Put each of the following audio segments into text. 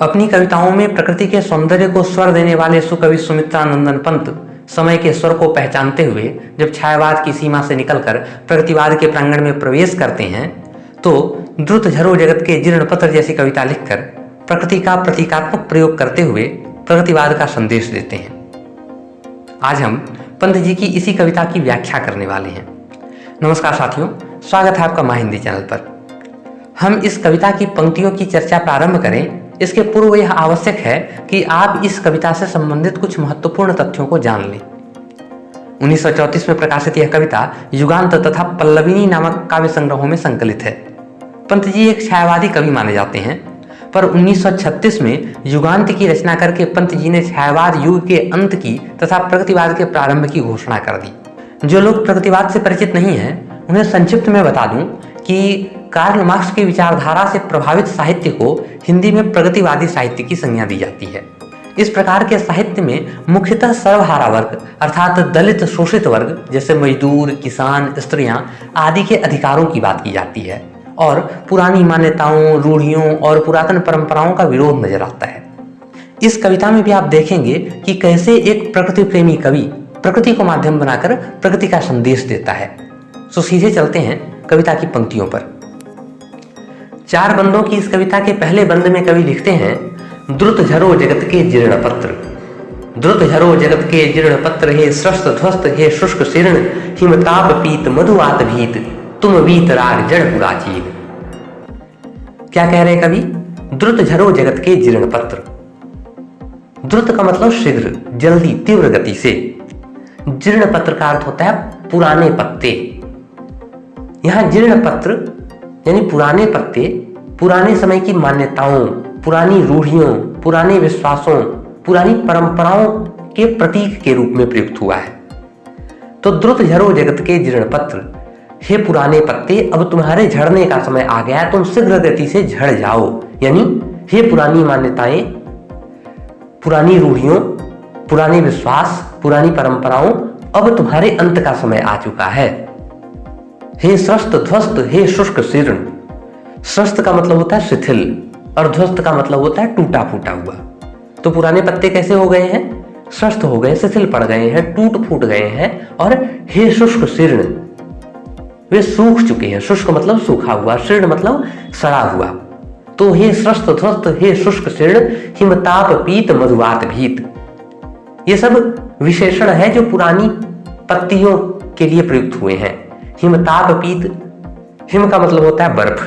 अपनी कविताओं में प्रकृति के सौंदर्य को स्वर देने वाले सुकवि सुमित्रानंदन पंत समय के स्वर को पहचानते हुए जब छायावाद की सीमा से निकलकर प्रगतिवाद के प्रांगण में प्रवेश करते हैं तो द्रुत झरो जगत के जीर्ण पत्र जैसी कविता लिखकर प्रकृति का प्रतीकात्मक प्रयोग करते हुए प्रगतिवाद का संदेश देते हैं। आज हम पंत जी की इसी कविता की व्याख्या करने वाले हैं। नमस्कार साथियों, स्वागत है आपका माँ हिंदी चैनल पर। हम इस कविता की पंक्तियों की चर्चा प्रारंभ करें इसके पूर्व यह आवश्यक है कि आप इस कविता से संबंधित कुछ महत्वपूर्ण तथ्यों को जान लें। 1934 में प्रकाशित यह कविता युगांत तथा पल्लविनी नामक काव्य संग्रहों में संकलित है। पंत जी एक छायावादी कवि माने जाते हैं, पर 1936 में युगांत की रचना करके पंत जी ने छायावाद युग के अंत की तथा प्रगतिवाद के प्रारंभ की घोषणा कर दी। जो लोग प्रगतिवाद से परिचित नहीं हैं उन्हें संक्षिप्त में बता दूं कि कार्ल मार्क्स की विचारधारा से प्रभावित साहित्य को हिंदी में प्रगतिवादी साहित्य की संज्ञा दी जाती है। इस प्रकार के साहित्य में मुख्यतः सर्वहारा वर्ग अर्थात दलित शोषित वर्ग जैसे मजदूर, किसान, स्त्रियां आदि के अधिकारों की बात की जाती है और पुरानी मान्यताओं, रूढ़ियों और पुरातन परंपराओं का विरोध नजर आता है। इस कविता में भी आप देखेंगे कि कैसे एक प्रकृति प्रेमी कवि प्रकृति को माध्यम बनाकर प्रगति का संदेश देता है। तो सीधे चलते हैं कविता की पंक्तियों पर। 4 बंदों की इस कविता के पहले बंद में कवि लिखते हैं, द्रुत झरो जगत के जीर्ण पत्र। द्रुत झरो जगत के जीर्ण पत्र, हे स्रस्त ध्वस्त हे शुष्क शीर्ण, हिमताप पीत मधुआत भीत, तुम वीत राग जड़ पुराचीन। क्या कह रहे कवि? द्रुत झरो जगत के जीर्ण पत्र। द्रुत का मतलब शीघ्र, जल्दी, तीव्र गति से। जीर्ण पत्र का अर्थ होता है पुराने पत्ते। यहां जीर्ण पत्र यानी पुराने पत्ते पुराने समय की मान्यताओं, पुरानी रूढ़ियों, पुराने विश्वासों, पुरानी परंपराओं के प्रतीक के रूप में प्रयुक्त हुआ है। तो द्रुत झरो जगत के जीर्ण पत्र, हे पुराने पत्ते अब तुम्हारे झड़ने का समय आ गया है, तुम शीघ्र गति से झड़ जाओ। यानी हे पुरानी मान्यताएं, पुरानी रूढ़ियों, पुराने विश्वास, पुरानी परंपराओं, अब तुम्हारे अंत का समय आ चुका है। हे स्रस्त ध्वस्त हे शुष्क शीर्ण। स्रस्त का मतलब होता है शिथिल और ध्वस्त का मतलब होता है टूटा फूटा हुआ। तो पुराने पत्ते कैसे हो गए हैं? स्रस्त हो गए, शिथिल पड़ गए हैं, टूट फूट गए हैं। और हे शुष्क शीर्ण, वे सूख चुके हैं। शुष्क मतलब सूखा हुआ, शीर्ण मतलब सड़ा हुआ। तो हे स्रस्त ध्वस्त हे शुष्क शीर्ण, हिमताप पीत मधुआत भीत। ये सब विशेषण है जो पुरानी पत्तियों के लिए प्रयुक्त हुए हैं। हिमताप पीत, हिम का मतलब होता है बर्फ,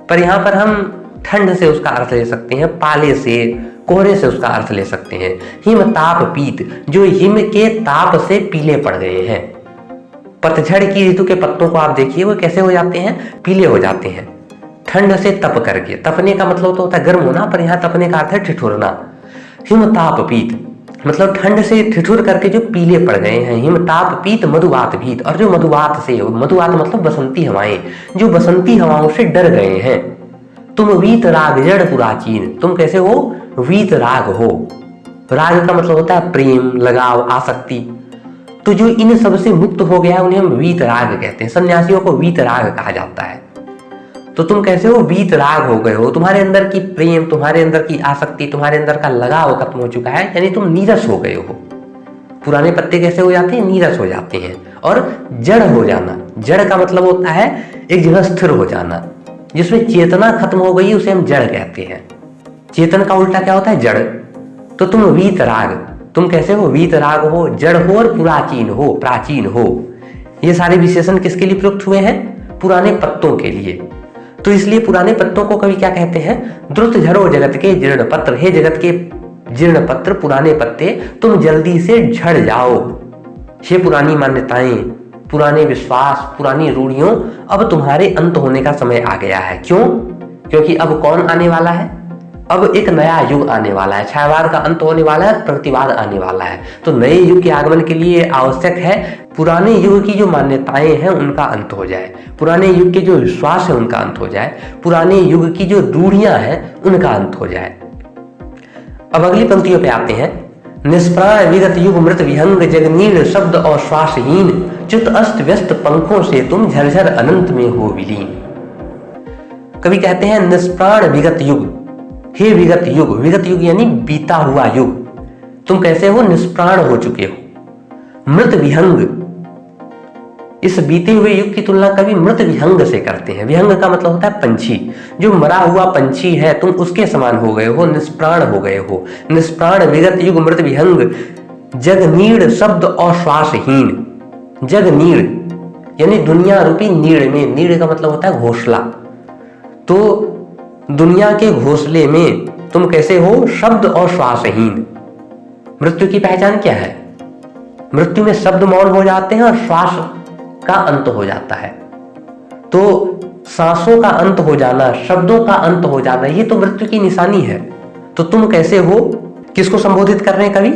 पर यहां पर हम ठंड से उसका अर्थ ले सकते हैं, पाले से, कोहरे से उसका अर्थ ले सकते हैं। हिमताप पीत, जो हिम के ताप से पीले पड़ गए हैं। पतझड़ की ऋतु के पत्तों को आप देखिए, वो कैसे हो जाते हैं? पीले हो जाते हैं ठंड से तप करके। तपने का मतलब तो होता है गर्म होना, पर यहाँ तपने का अर्थ है ठिठुरना। हिमताप पीत मतलब ठंड से ठिठुर करके जो पीले पड़ गए हैं। हिमताप पीत मधुआत भीत, और जो मधुआत से, मधुआत मतलब बसंती हवाएं, जो बसंती हवाओं से डर गए हैं। तुम वीत राग जड़ पुराचीन, तुम कैसे हो? वीत राग हो। राग का मतलब होता है प्रेम, लगाव, आसक्ति। तो जो इन सबसे मुक्त हो गया उन्हें हम वीत राग कहते हैं। सन्यासियों को वीत राग कहा जाता है। तो तुम कैसे हो? वीत राग हो गए हो। तुम्हारे अंदर की प्रेम, तुम्हारे अंदर की आसक्ति, तुम्हारे अंदर का लगाव खत्म हो चुका है, यानी तुम नीरस हो गए हो। पुराने पत्ते कैसे हो जाते हैं? नीरस हो जाते हैं। और जड़ हो जाना, जड़ का मतलब होता है एक जगह स्थिर हो जाना। जिसमें चेतना खत्म हो गई उसे हम जड़ कहते हैं। चेतन का उल्टा क्या होता है? जड़। तो तुम वीत राग, तुम कैसे हो? वीत राग हो, जड़ हो और पुराचीन हो, प्राचीन हो। ये सारे विशेषण किसके लिए प्रयुक्त हुए हैं? पुराने पत्तों के लिए। तो इसलिए पुराने पत्तों को कवि क्या कहते हैं? द्रुत झरो जगत के जीर्ण पत्र, हे जगत के जीर्ण पत्र, पुराने पत्ते, तुम जल्दी से झड़ जाओ। हे पुरानी मान्यताएं, पुराने विश्वास, पुरानी रूढ़ियों, अब तुम्हारे अंत होने का समय आ गया है। क्यों? क्योंकि अब कौन आने वाला है? अब एक नया युग आने वाला है। छायावाद का अंत होने वाला है, प्रगतिवाद आने वाला है। तो नए युग के आगमन के लिए आवश्यक है पुराने युग की जो मान्यताएं हैं उनका अंत हो जाए, पुराने युग के जो विश्वास है उनका अंत हो जाए, पुराने युग की जो रूढ़ियां हैं उनका अंत हो जाए। अब अगली पंक्तियों पे आते हैं। निष्प्राण विगत युग मृत विहंग, जगनीर्ण शब्द और श्वासहीन, च्युत अस्त व्यस्त पंखों से तुम झरझर अनंत में हो विलीन। कवि कहते हैं निष्प्राण विगत युग, हे विगत युग, विगत युग यानी बीता हुआ युग, तुम कैसे हो? निष्प्राण हो चुके हो। मृत विहंग, इस बीते हुए युग की तुलना कभी मृत विहंग से करते हैं। विहंग का मतलब होता है पंछी, जो मरा हुआ पंछी है तुम उसके समान हो गए हो, निष्प्राण हो गए हो। निष्प्राण विगत युग मृत विहंग, जग नीड़ शब्द और श्वासहीन। जग नीड़ यानी दुनिया रूपी नीड़ में, नीड़ का मतलब होता है घोंसला, तो दुनिया के घोंसले में तुम कैसे हो? शब्द और श्वासहीन। मृत्यु की पहचान क्या है? मृत्यु में शब्द मौन हो जाते हैं और श्वास का अंत हो जाता है। तो सांसों का अंत हो जाना, शब्दों का अंत हो जाना, ये तो मृत्यु की निशानी है। तो तुम कैसे हो? किसको संबोधित कर रहे हैं कवि?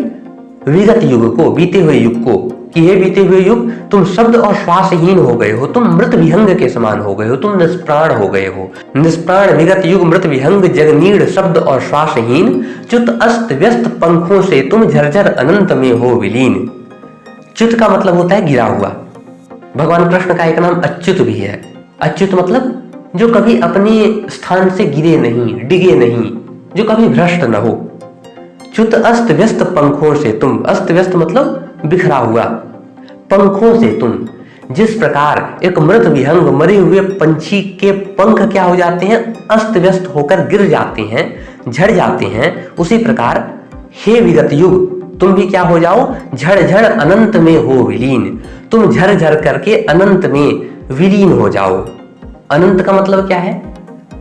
विगत युग को, बीते हुए युग को, कि हे बीते हुए युग तुम शब्द और श्वासहीन हो गए हो, तुम मृत विहंग के समान हो गए हो, तुम निष्प्राण हो गए हो। निष्प्राण विगत युग मृत विहंग, जगनीड़ शब्द और श्वासहीन, च्युत अस्त व्यस्त पंखों से तुम झरझर अनंत में हो विलीन। च्युत का मतलब होता है गिरा हुआ। भगवान कृष्ण का एक नाम अच्युत भी है। अच्युत मतलब जो कभी अपने स्थान से गिरे नहीं, डिगे नहीं, जो कभी भ्रष्ट न हो। च्युत अस्त व्यस्त पंखों से तुम, अस्त व्यस्त मतलब बिखरा हुआ, पंखों से तुम, जिस प्रकार एक मृत विहंग मरे हुए पंछी के पंख क्या हो जाते हैं? अस्त व्यस्त होकर गिर जाते हैं, झड़ जाते हैं, उसी प्रकार हे विगत युग तुम भी क्या हो जाओ? झड़ अनंत में हो विलीन। तुम झर करके अनंत में विलीन हो जाओ। अनंत का मतलब क्या है?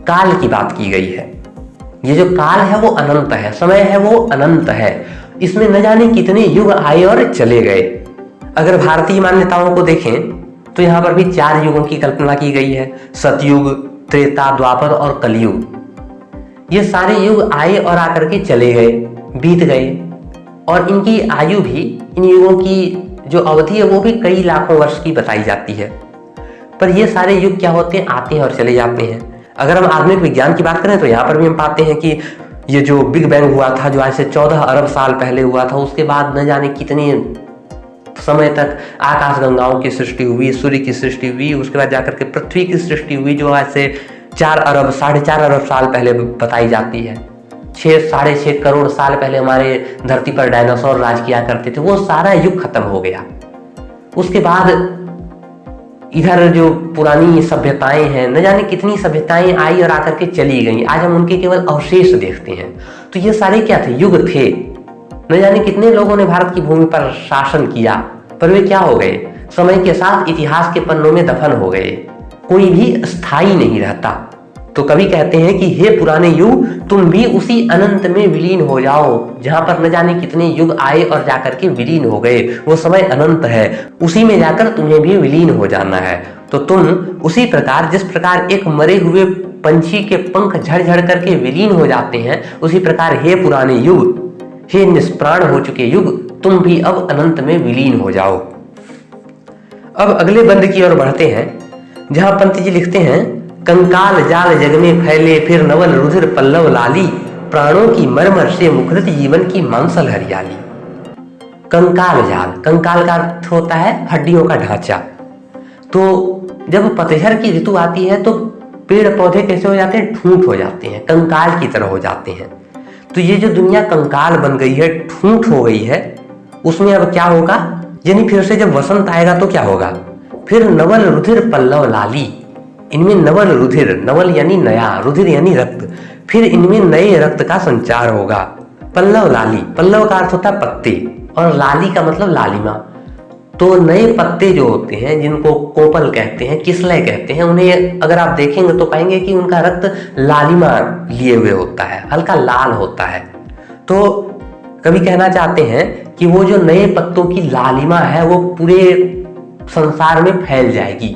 काल की बात की गई है। ये जो काल है वो अनंत है, समय है वो अनंत है, इसमें न जाने कितने युग आए और चले गए। अगर भारतीय मान्यताओं को देखें तो यहाँ पर भी 4 युगों की कल्पना की गई है, सतयुग, त्रेता, द्वापर और कलयुग। ये सारे युग आए और आकर के चले गए, बीत गए, और इनकी आयु भी, इन युगों की जो अवधि है वो भी कई लाखों वर्ष की बताई जाती है। पर ये सारे युग क्या होते हैं? आते हैं और चले जाते हैं। अगर हम आधुनिक विज्ञान की बात करें तो यहाँ पर भी हम पाते हैं कि ये जो बिग बैंग हुआ था, जो आज से 14 अरब साल पहले हुआ था, उसके बाद न जाने कितने समय तक आकाश गंगाओं की सृष्टि हुई, सूर्य की सृष्टि हुई, उसके बाद जाकर के पृथ्वी की सृष्टि हुई, जो आज से 4 अरब 4.5 अरब साल पहले बताई जाती है। 6-6.5 करोड़ साल पहले हमारे धरती पर डायनासोर राज किया करते थे, वो सारा युग खत्म हो गया। उसके बाद इधर जो पुरानी सभ्यताएं हैं, न जाने कितनी सभ्यताएं आई और आकर के चली गई, आज हम उनके केवल अवशेष देखते हैं। तो ये सारे क्या थे? युग थे। न जाने कितने लोगों ने भारत की भूमि पर शासन किया, पर वे क्या हो गए? समय के साथ इतिहास के पन्नों में दफन हो गए। कोई भी स्थायी नहीं रहता। तो कवि कहते हैं कि हे पुराने युग तुम भी उसी अनंत में विलीन हो जाओ, जहां पर न जाने कितने युग आए और जाकर के विलीन हो गए। वो समय अनंत है, उसी में जाकर तुम्हें भी विलीन हो जाना है। तो तुम उसी प्रकार, जिस प्रकार एक मरे हुए पंछी के पंख झड़ करके विलीन हो जाते हैं, उसी प्रकार हे पुराने युग, हे निष्प्राण हो चुके युग, तुम भी अब अनंत में विलीन हो जाओ। अब अगले बंद की ओर बढ़ते हैं, जहां पंत जी लिखते हैं, कंकाल जाल जग में फैले फिर नवल रुधिर पल्लव लाली, प्राणों की मरमर से मुखरित जीवन की मांसल हरियाली। कंकाल जाल, कंकाल का अर्थ होता है हड्डियों का ढांचा। तो जब पतझड़ की ऋतु आती है तो पेड़ पौधे कैसे हो जाते हैं? ठूंठ हो जाते हैं, कंकाल की तरह हो जाते हैं। तो ये जो दुनिया कंकाल बन गई है, ठूंठ हो गई है, उसमें अब क्या होगा? यानी फिर से जब वसंत आएगा तो क्या होगा? फिर नवल रुधिर पल्लव लाली, इनमें नवल रुधिर, नवल यानी नया, रुधिर यानी रक्त, फिर इनमें नए रक्त का संचार होगा। पल्लव लाली, पल्लव का अर्थ होता है पत्ते, और लाली का मतलब लालिमा। तो नए पत्ते जो होते हैं, जिनको कोपल कहते हैं, किसलय कहते हैं, उन्हें अगर आप देखेंगे तो पाएंगे कि उनका रक्त लालिमा लिए हुए होता है, हल्का लाल होता है। तो कवि कहना चाहते हैं कि वो जो नए पत्तों की लालिमा है वो पूरे संसार में फैल जाएगी।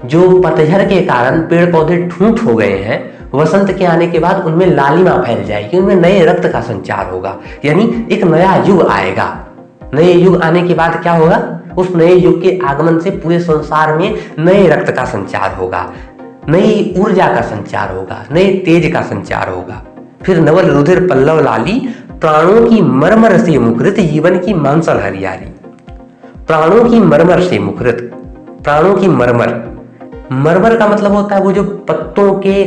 जो पतझड़ के कारण पेड़ पौधे ठूंठ हो गए हैं, वसंत के आने के बाद उनमें लालिमा फैल जाएगी, उनमें नए रक्त का संचार होगा, यानी एक नया युग आएगा। नए युग आने के बाद क्या होगा? उस नए युग के आगमन से पूरे संसार में नए रक्त का संचार होगा, नई ऊर्जा का संचार होगा, नए तेज का संचार होगा। फिर नवल रुधिर पल्लव लाली, प्राणों की मरमर से मुखरित जीवन की मांसल हरियाली। प्राणों की मरमर से मुखरित, प्राणों की मरमर, मरमर का मतलब होता है वो जो पत्तों के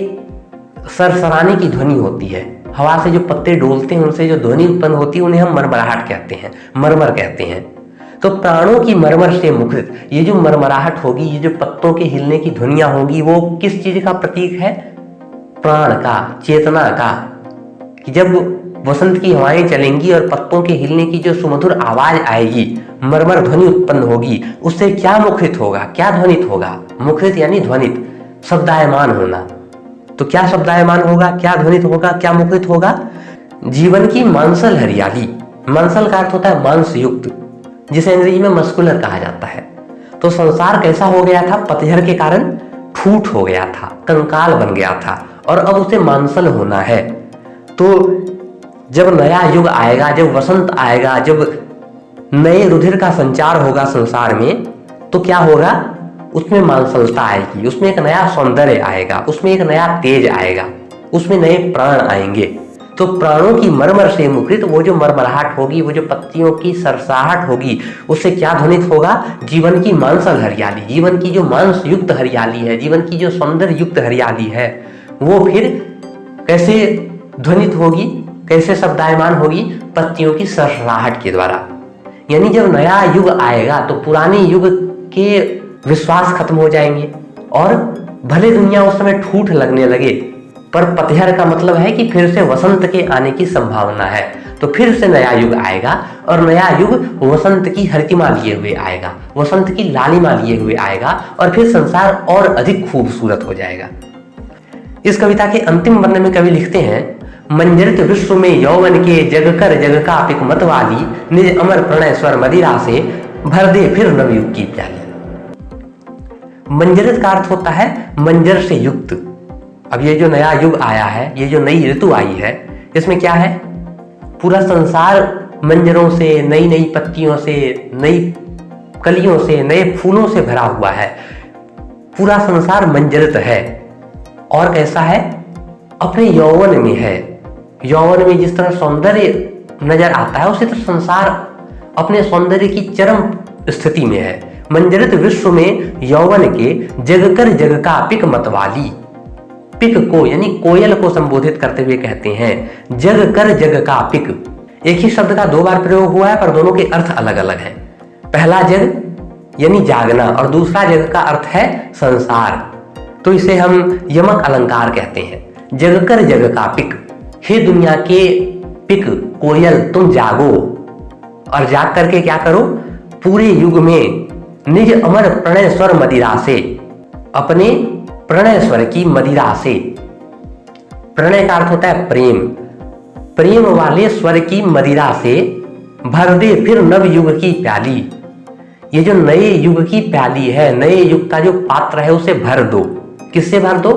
सरसराने की ध्वनि होती है, हवा से जो पत्ते डोलते हैं उनसे जो ध्वनि उत्पन्न होती है उन्हें हम मरमराहट कहते हैं, मरमर कहते हैं। तो प्राणों की मरमर से मुखरित ये जो मरमराहट होगी, ये जो पत्तों के हिलने की ध्वनियां होंगी, वो किस चीज का प्रतीक है? प्राण का, चेतना का। कि जब वसंत की हवाएं चलेंगी और पत्तों के हिलने की जो सुमधुर आवाज आएगी, मरमर ध्वनि उत्पन्न होगी, उससे क्या मुखरित होगा, क्या ध्वनित होगा? मुखरित यानी ध्वनित, शब्दायमान होना। तो क्या शब्दायमान होगा, क्या ध्वनित होगा, क्या मुखरित होगा? जीवन की मांसल हरियाली। मांसल का अर्थ होता है मांस युक्त, जिसे अंग्रेजी में मस्कुलर कहा जाता है। तो संसार कैसा हो गया था? पतझड़ के कारण ठूठ हो गया था, कंकाल बन गया था, और अब उसे मांसल होना है। तो जब नया युग आएगा, जब वसंत आएगा, जब नए रुधिर का संचार होगा संसार में, तो क्या होगा? उसमें मांसलता आएगी, उसमें एक नया सौंदर्य आएगा, उसमें एक नया तेज आएगा, उसमें नए प्राण आएंगे। तो प्राणों की मरमर से मुखरित वो जो मरमराहट होगी, वो जो पत्तियों की सरसाहट होगी, उससे क्या ध्वनित होगा? जीवन की मांसल हरियाली, जीवन की जो मांस युक्त हरियाली है, जीवन की जो सौंदर्य युक्त हरियाली है, वो फिर कैसे ध्वनित होगी, कैसे शब्दायमान होगी? पत्तियों की सरसराहट के द्वारा। यानी जब नया युग आएगा तो पुराने युग के विश्वास खत्म हो जाएंगे, और भले दुनिया उस समय ठूठ लगने लगे, पर पतझड़ का मतलब है कि फिर से वसंत के आने की संभावना है। तो फिर से नया युग आएगा, और नया युग वसंत की हरितिमा लिए हुए आएगा, वसंत की लालिमा लिए हुए आएगा, और फिर संसार और अधिक खूबसूरत हो जाएगा। इस कविता के अंतिम वर्ण में कवि लिखते हैं, मंजरित विश्व में यौवन के जग कर जग का पिक मत वाली, निज अमर प्रणय स्वर मदिरा से भर दे फिर नवयुग की प्याली। मंजरित का अर्थ होता है मंजर से युक्त। अब ये जो नया युग आया है, ये जो नई ऋतु आई है, इसमें क्या है? पूरा संसार मंजरों से, नई नई पत्तियों से, नई कलियों से, नए फूलों से भरा हुआ है। पूरा संसार मंजरित है। और कैसा है? अपने यौवन में है। यौवन में जिस तरह सौंदर्य नजर आता है, उसी तरह संसार अपने सौंदर्य की चरम स्थिति में है। मंजरित विश्व में यौवन के जग कर जग का पिक मतवाली। पिक को यानी कोयल को संबोधित करते हुए कहते हैं, जग कर जग का पिक। एक ही शब्द का दो बार प्रयोग हुआ है, पर दोनों के अर्थ अलग अलग हैं। पहला जग यानी जागना, और दूसरा जग का अर्थ है संसार। तो इसे हम यमक अलंकार कहते हैं। जग कर जग का पिक, हे दुनिया के पिक, कोयल तुम जागो, और जाग करके क्या करो? पूरे युग में निज अमर प्रणय स्वर मदिरा से, अपने प्रणय स्वर की मदिरा से। प्रणय का अर्थ होता है प्रेम, प्रेम वाले स्वर की मदिरा से भर दे फिर नव युग की प्याली। ये जो नए युग की प्याली है, नए युग का जो पात्र है, उसे भर दो। किससे भर दो?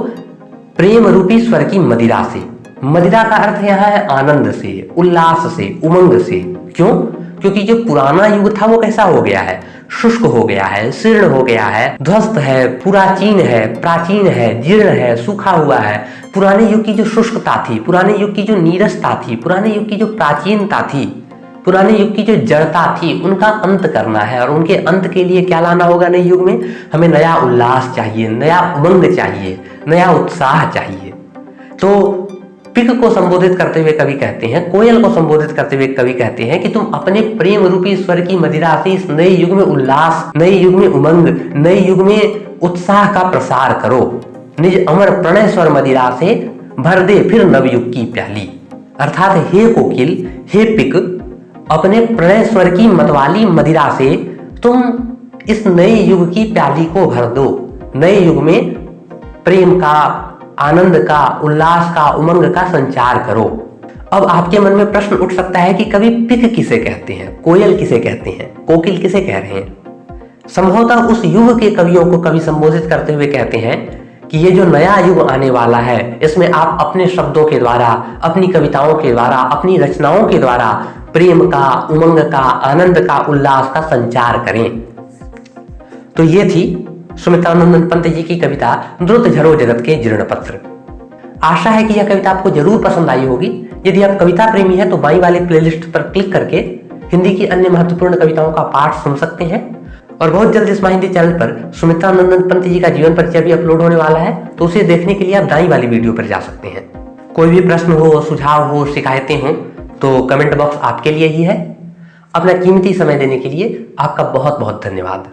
प्रेम रूपी स्वर की मदिरा से। मदिरा का अर्थ यहाँ है आनंद से, उल्लास से, उमंग से। क्यों? क्योंकि जो पुराना युग था वो कैसा हो गया है? शुष्क हो गया है, शीर्ण हो गया है, ध्वस्त है, पुराचीन है, प्राचीन है, जीर्ण है, सूखा हुआ है। पुराने युग की जो शुष्कता थी, पुराने युग की जो नीरसता थी, पुराने युग की जो प्राचीनता थी, पुराने युग की जो जड़ता थी, उनका अंत करना है। और उनके अंत के लिए क्या लाना होगा नए युग में? हमें नया उल्लास चाहिए, नया उमंग चाहिए, नया उत्साह चाहिए। तो पिक को संबोधित करते हुए कवि कहते हैं, कोयल को संबोधित करते हुए कवि कहते हैं कि तुम अपने प्रेम रूपी स्वर की मदिरा से इस नए युग में उल्लास, नए युग में उमंग, नए युग में उत्साह का प्रसार करो। निज अमर प्रणय स्वर मदिरा से भर दे फिर नवयुग की प्याली। अर्थात हे कोकिल, हे पिक, अपने प्रणय स्वर की मतवाली मदिरा से तुम इस नए युग की प्याली को भर दो। नए युग में प्रेम का, आनंद का, उल्लास का, उमंग का संचार करो। अब आपके मन में प्रश्न उठ सकता है कि कवि पिक किसे कहते हैं, कोयल किसे कहते हैं, कोकिल किसे कह रहे हैं? संभवतः उस युग के कवियों को कवि संबोधित करते हुए कहते हैं कि ये जो नया युग आने वाला है, इसमें आप अपने शब्दों के द्वारा, अपनी कविताओं के द्वारा, अपनी रचनाओं के द्वारा प्रेम का, उमंग का, आनंद का, उल्लास का संचार करें। तो ये थी सुमित्रानंदन पंत जी की कविता द्रुत झरो जगत के जीर्ण पत्र। आशा है कि यह कविता आपको जरूर पसंद आई होगी। यदि आप कविता प्रेमी हैं तो बाई वाले प्लेलिस्ट पर क्लिक करके हिंदी की अन्य महत्वपूर्ण कविताओं का पाठ सुन सकते हैं। और बहुत जल्द इस हिंदी चैनल पर सुमित्रानंदन पंत जी का जीवन परिचय भी अपलोड होने वाला है, तो उसे देखने के लिए आप दाई वाली वीडियो पर जा सकते हैं। कोई भी प्रश्न हो, सुझाव हो, शिकायतें हो तो कमेंट बॉक्स आपके लिए ही है। अपना कीमती समय देने के लिए आपका बहुत बहुत धन्यवाद।